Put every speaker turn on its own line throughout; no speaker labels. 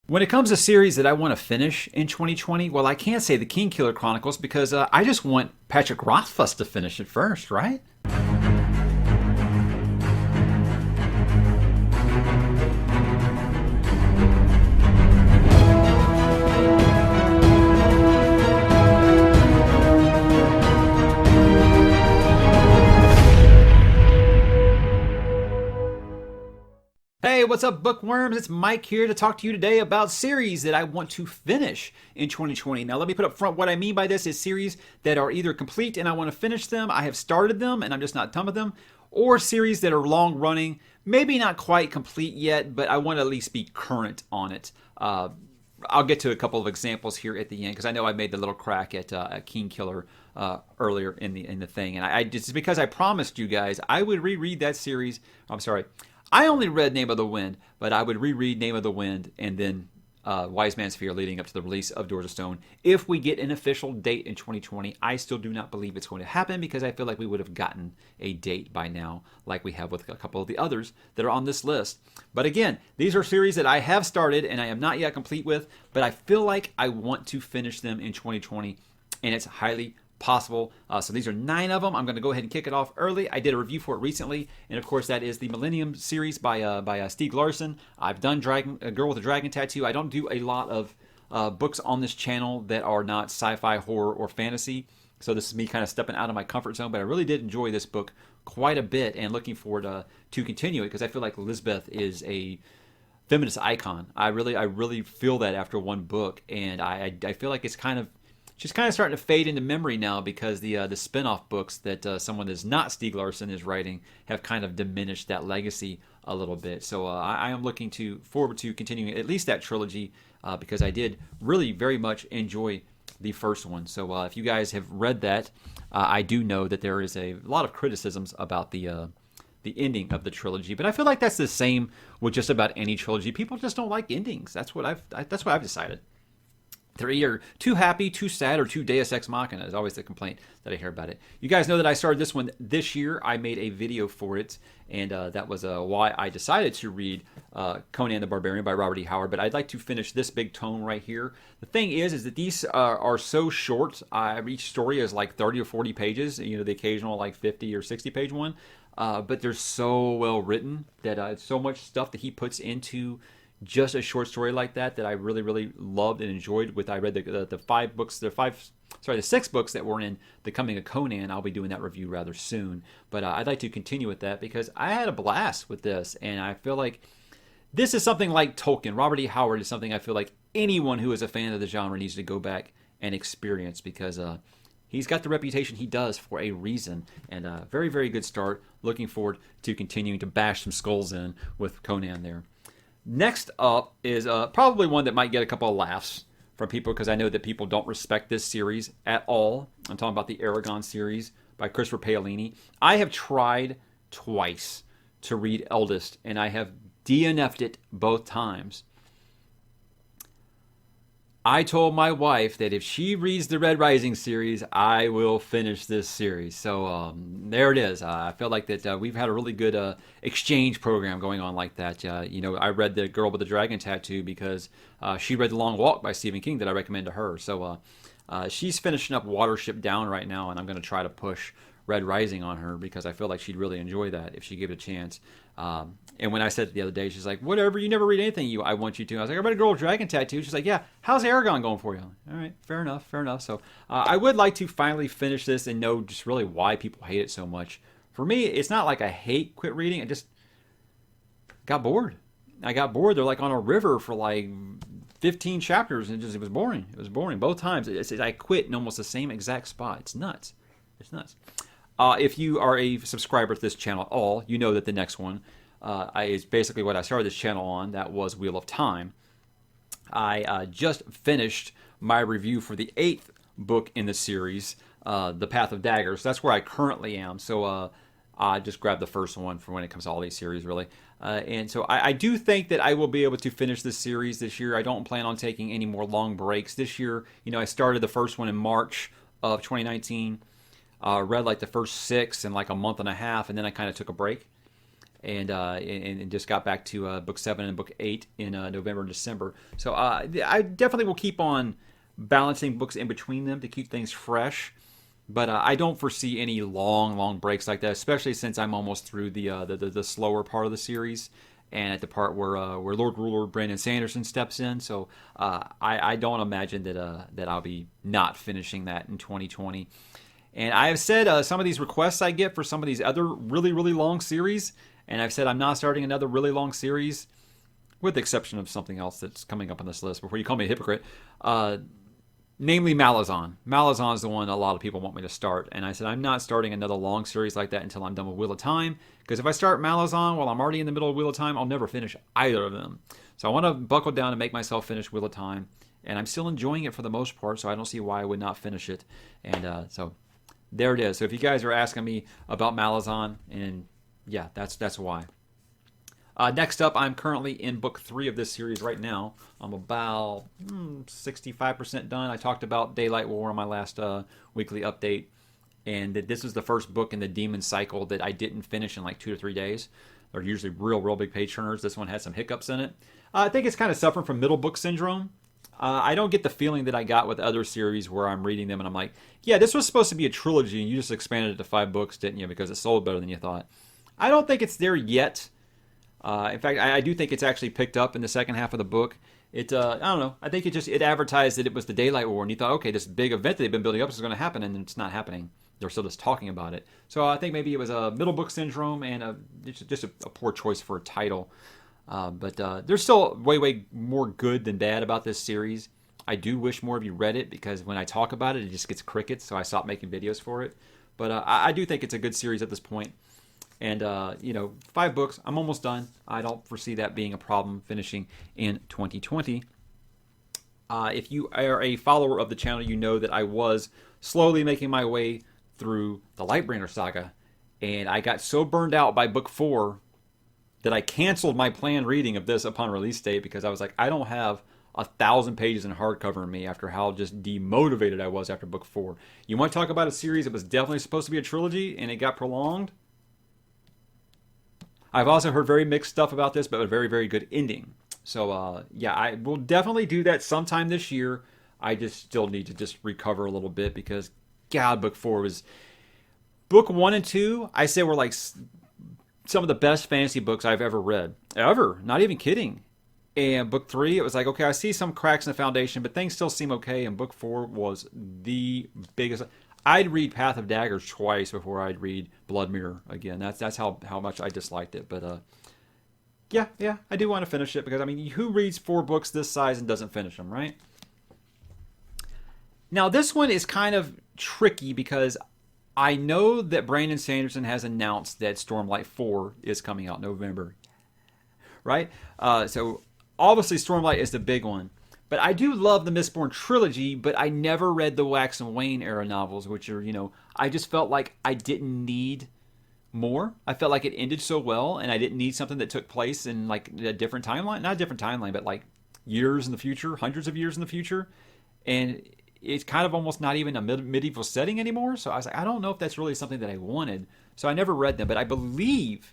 When it comes to series that I want to finish in 2020, well, I can't say the Kingkiller Chronicles because I just want Patrick Rothfuss to finish it first, right? Hey, what's up, bookworms? It's Mike here to talk to you today about series that I want to finish in 2020. Now, let me put up front what I mean by this is series that are either complete and I want to finish them, I have started them and I'm just not done with them, or series that are long running, maybe not quite complete yet, but I want to at least be current on it. I'll get to a couple of examples here at the end because I know I made the little crack at Kingkiller earlier in the thing, and I just because I promised you guys I would reread that series. I'm sorry, I only read Name of the Wind, but I would reread Name of the Wind and then Wise Man's Fear leading up to the release of Doors of Stone. If we get an official date in 2020, I still do not believe it's going to happen because I feel like we would have gotten a date by now, like we have with a couple of the others that are on this list. But again, these are series that I have started and I am not yet complete with, but I feel like I want to finish them in 2020, and it's highly possible. So these are 9 of them. I'm going to go ahead and kick it off early. I did a review for it recently, and of course that is the Millennium series by Stieg Larsson. I've done A Girl with a Dragon Tattoo. I don't do a lot of books on this channel that are not sci-fi, horror, or fantasy. So this is me kind of stepping out of my comfort zone, but I really did enjoy this book quite a bit, and looking forward to continue it because I feel like Lisbeth is a feminist icon. I really feel that after one book, and I feel like it's kind of she's kind of starting to fade into memory now because the spin-off books that someone that's not Stieg Larsson is writing have kind of diminished that legacy a little bit. So I am looking forward to continuing at least that trilogy because I did really very much enjoy the first one. So if you guys have read that, I do know that there is a lot of criticisms about the ending of the trilogy, but I feel like that's the same with just about any trilogy. People just don't like endings. That's what I've decided. They're either too happy, too sad, or too Deus Ex Machina is always the complaint that I hear about it. You guys know that I started this one this year. I made a video for it, and that was why I decided to read Conan the Barbarian by Robert E. Howard. But I'd like to finish this big tome right here. The thing is that these are so short. Each story is like 30 or 40 pages. You know, the occasional like 50 or 60 page one. But they're so well written that so much stuff that he puts into just a short story like that I really loved and enjoyed. I read the 5 books, the 6 books that were in The Coming of Conan. I'll be doing that review rather soon, but I'd like to continue with that because I had a blast with this, and I feel like this is something like Tolkien. Robert E. Howard is something I feel like anyone who is a fan of the genre needs to go back and experience because he's got the reputation he does for a reason, and very good start. Looking forward to continuing to bash some skulls in with Conan there. Next up is probably one that might get a couple of laughs from people because I know that people don't respect this series at all. I'm talking about the Eragon series by Christopher Paolini. I have tried twice to read Eldest, and I have DNF'd it both times. I told my wife that if she reads the Red Rising series, I will finish this series. So there it is. I feel like that we've had a really good exchange program going on like that. I read The Girl with the Dragon Tattoo because she read The Long Walk by Stephen King that I recommend to her. So she's finishing up Watership Down right now, and I'm going to try to push Red Rising on her because I feel like she'd really enjoy that if she gave it a chance. And when I said it the other day, she's like, whatever, you never read anything I want you to. I was like, I read A Girl with a Dragon Tattoo. She's like, yeah, how's Eragon going for you? All right, fair enough. So I would like to finally finish this and know just really why people hate it so much. For me, it's not like I quit reading. I just got bored. They're like on a river for like 15 chapters, and it was boring. It was boring both times. I quit in almost the same exact spot. It's nuts. If you are a subscriber to this channel at all, you know that the next one is basically what I started this channel on. That was Wheel of Time. I just finished my review for the 8th book in the series, The Path of Daggers. That's where I currently am. So I just grabbed the first one for when it comes to all these series, really. And so I do think that I will be able to finish this series this year. I don't plan on taking any more long breaks this year. I started the first one in March of 2019. Read like the first 6 in like a month and a half, and then I kind of took a break. and just got back to book 7 and book 8 in November and December. So I definitely will keep on balancing books in between them to keep things fresh. But I don't foresee any long breaks like that, especially since I'm almost through the slower part of the series and at the part where Lord Ruler Brandon Sanderson steps in. So I don't imagine that I'll be not finishing that in 2020. And I have said some of these requests I get for some of these other really long series, and I've said I'm not starting another really long series, with the exception of something else that's coming up on this list before you call me a hypocrite. Namely Malazan. Malazan is the one a lot of people want me to start. And I said, I'm not starting another long series like that until I'm done with Wheel of Time. Because if I start Malazan while I'm already in the middle of Wheel of Time, I'll never finish either of them. So I want to buckle down and make myself finish Wheel of Time. And I'm still enjoying it for the most part, so I don't see why I would not finish it. And so there it is. So if you guys are asking me about Malazan, and yeah, that's why. Next up, I'm currently in book 3 of this series right now. I'm about 65% done. I talked about Daylight War on my last weekly update, and that this was the first book in the Demon Cycle that I didn't finish in like 2 to 3 days. They're usually real big page turners. This one had some hiccups in it. I think it's kind of suffering from middle book syndrome. I don't get the feeling that I got with other series where I'm reading them and I'm like, yeah, this was supposed to be a trilogy and you just expanded it to 5 books, didn't you? Because it sold better than you thought. I don't think it's there yet. In fact, I do think it's actually picked up in the second half of the book. I don't know. I think it advertised that it was the Daylight War, and you thought, okay, this big event that they've been building up is going to happen, and it's not happening. They're still just talking about it. So I think maybe it was a middle book syndrome and just a poor choice for a title. But there's still way more good than bad about this series. I do wish more of you read it, because when I talk about it, it just gets crickets, so I stopped making videos for it. But I do think it's a good series at this point. And, 5 books. I'm almost done. I don't foresee that being a problem finishing in 2020. If you are a follower of the channel, you know that I was slowly making my way through the Lightbringer saga. And I got so burned out by book 4 that I canceled my planned reading of this upon release date, because I was like, I don't have 1,000 pages in hardcover in me after how just demotivated I was after book 4. You want to talk about a series that was definitely supposed to be a trilogy and it got prolonged? I've also heard very mixed stuff about this, but a very good ending. So, I will definitely do that sometime this year. I just still need to just recover a little bit, because, God, book 4 was... Book 1 and 2, I say, were like some of the best fantasy books I've ever read. Ever. Not even kidding. And book 3, it was like, okay, I see some cracks in the foundation, but things still seem okay. And book 4 was the biggest... I'd read Path of Daggers twice before I'd read Blood Mirror again. That's how much I disliked it. But yeah, I do want to finish it, because I mean, who reads 4 books this size and doesn't finish them, right? Now this one is kind of tricky, because I know that Brandon Sanderson has announced that Stormlight 4 is coming out in November, right? So obviously Stormlight is the big one. But I do love the Mistborn trilogy, but I never read the Wax and Wayne era novels, which are, I just felt like I didn't need more. I felt like it ended so well, and I didn't need something that took place in like a different timeline. Not a different timeline, but like years in the future, hundreds of years in the future. And it's kind of almost not even a medieval setting anymore. So I was like, I don't know if that's really something that I wanted. So I never read them, but I believe...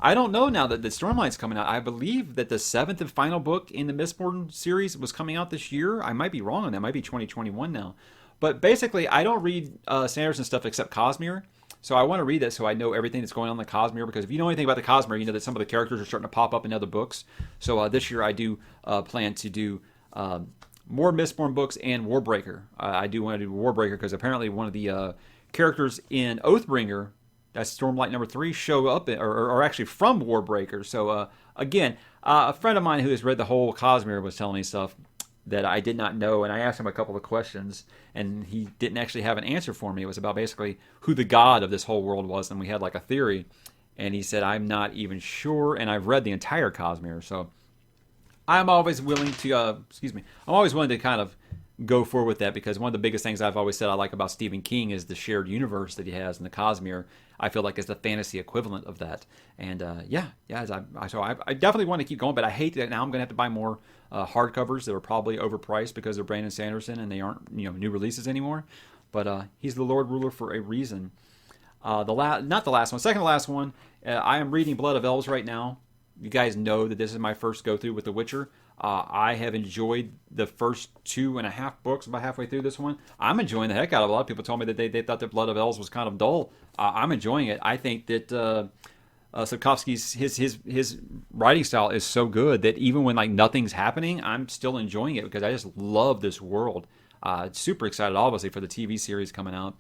I don't know now that the Stormlight's coming out. I believe that the 7th and final book in the Mistborn series was coming out this year. I might be wrong on that. It might be 2021 now. But basically, I don't read Sanderson stuff except Cosmere. So I want to read that so I know everything that's going on in the Cosmere. Because if you know anything about the Cosmere, you know that some of the characters are starting to pop up in other books. So this year I do plan to do more Mistborn books and Warbreaker. I do want to do Warbreaker because apparently one of the characters in Oathbringer... that's Stormlight number 3, show up, or actually from Warbreaker. So, again, a friend of mine who has read the whole Cosmere was telling me stuff that I did not know, and I asked him a couple of questions, and he didn't actually have an answer for me. It was about basically who the god of this whole world was, and we had like a theory, and he said, I'm not even sure, and I've read the entire Cosmere, so I'm always willing to, I'm always willing to kind of go forward with that, because one of the biggest things I've always said I like about Stephen King is the shared universe that he has in the Cosmere. I feel like is the fantasy equivalent of that. And so I definitely want to keep going, but I hate that now I'm going to have to buy more hardcovers that are probably overpriced because they're Brandon Sanderson and they aren't new releases anymore. But he's the Lord Ruler for a reason. not the last one, second to last one. I am reading Blood of Elves right now. You guys know that this is my first go through with The Witcher. I have enjoyed the first 2.5 books. About halfway through this one, I'm enjoying the heck out of it. A lot of people told me that they thought that Blood of Elves was kind of dull. I'm enjoying it. I think that Sapkowski's his writing style is so good that even when like nothing's happening, I'm still enjoying it because I just love this world. Super excited, obviously, for the TV series coming out.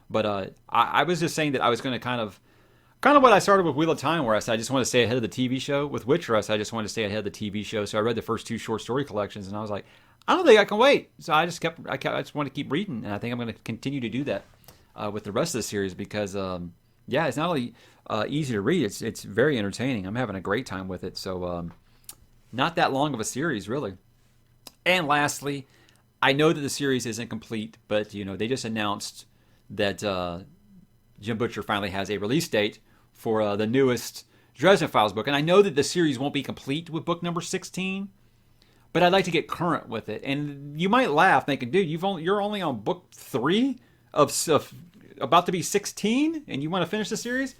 But I was just saying that I was going to kind of what I started with Wheel of Time, where I said I just want to stay ahead of the TV show. With Witcher, I said I just want to stay ahead of the TV show. So I read the first 2 short story collections, and I was like, I don't think I can wait. So I just want to keep reading, and I think I'm going to continue to do that with the rest of the series because, it's not only easy to read, it's very entertaining. I'm having a great time with it. So not that long of a series, really. And lastly, I know that the series isn't complete, but they just announced that Jim Butcher finally has a release date for the newest Dresden Files book. And I know that the series won't be complete with book number 16, but I'd like to get current with it. And you might laugh thinking, dude, you're only on book 3 of about to be 16 and you want to finish the series?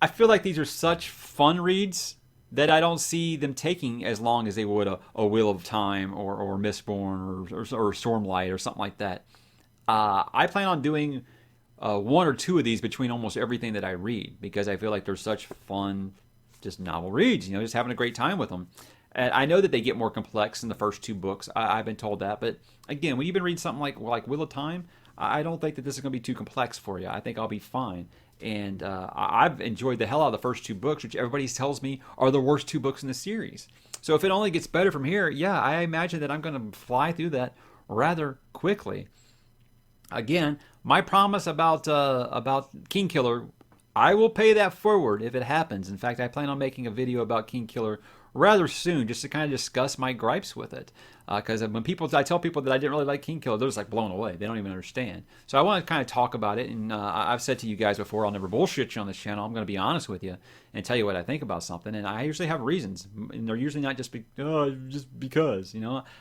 I feel like these are such fun reads that I don't see them taking as long as they would a Wheel of Time or Mistborn or Stormlight or something like that. I plan on doing 1 or 2 of these between almost everything that I read because I feel like they're such fun, just novel reads, just having a great time with them. And I know that they get more complex in the first 2 books. I've been told that. But again, when you've been reading something like Wheel of Time, I don't think that this is going to be too complex for you. I think I'll be fine. And I've enjoyed the hell out of the first 2 books, which everybody tells me are the worst 2 books in the series. So if it only gets better from here, I imagine that I'm going to fly through that rather quickly. Again, my promise about Kingkiller, I will pay that forward if it happens. In fact, I plan on making a video about Kingkiller rather soon, just to kind of discuss my gripes with it. Because when I tell people that I didn't really like Kingkiller, they're just like blown away. They don't even understand. So I want to kind of talk about it. And I've said to you guys before, I'll never bullshit you on this channel. I'm going to be honest with you and tell you what I think about something. And I usually have reasons, and they're usually not just because.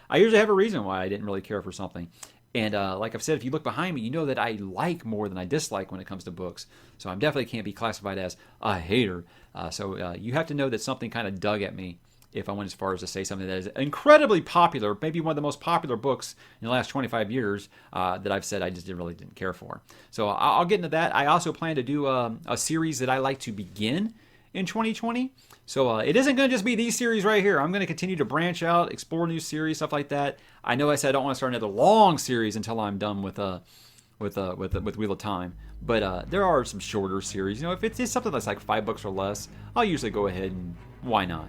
I usually have a reason why I didn't really care for something. And like I've said, if you look behind me, you know that I like more than I dislike when it comes to books. So I definitely can't be classified as a hater. So you have to know that something kind of dug at me if I went as far as to say something that is incredibly popular, maybe one of the most popular books in the last 25 years that I've said I just really didn't care for. So I'll get into that. I also plan to do a series that I like to begin in 2020. So it isn't going to just be these series right here. I'm going to continue to branch out, explore new series, stuff like that. I know I said I don't want to start another long series until I'm done with Wheel of Time. But there are some shorter series. If it's something that's like 5 books or less, I'll usually go ahead and why not?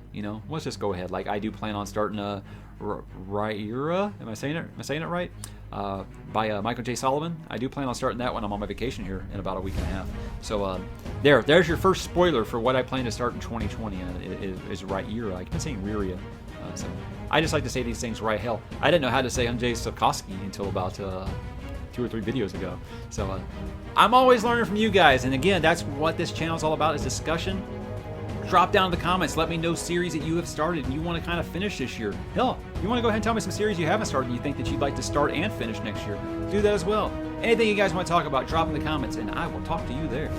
Let's just go ahead. Like I do plan on starting a Rhaenyra. Am I saying it right? By Michael J. Sullivan. I do plan on starting that when I'm on my vacation here in about a week and a half. So there's your first spoiler for what I plan to start in 2020. Is Rhaenyra. I keep saying Rhaenyra. So I just like to say these things right. Hell, I didn't know how to say Andrzej Sapkowski until about 2 or 3 videos ago. So I'm always learning from you guys. And again, that's what this channel is all about, is discussion. Drop down in the comments. Let me know series that you have started and you want to kind of finish this year. Hell, you want to go ahead and tell me some series you haven't started and you think that you'd like to start and finish next year. Do that as well. Anything you guys want to talk about, drop in the comments and I will talk to you there.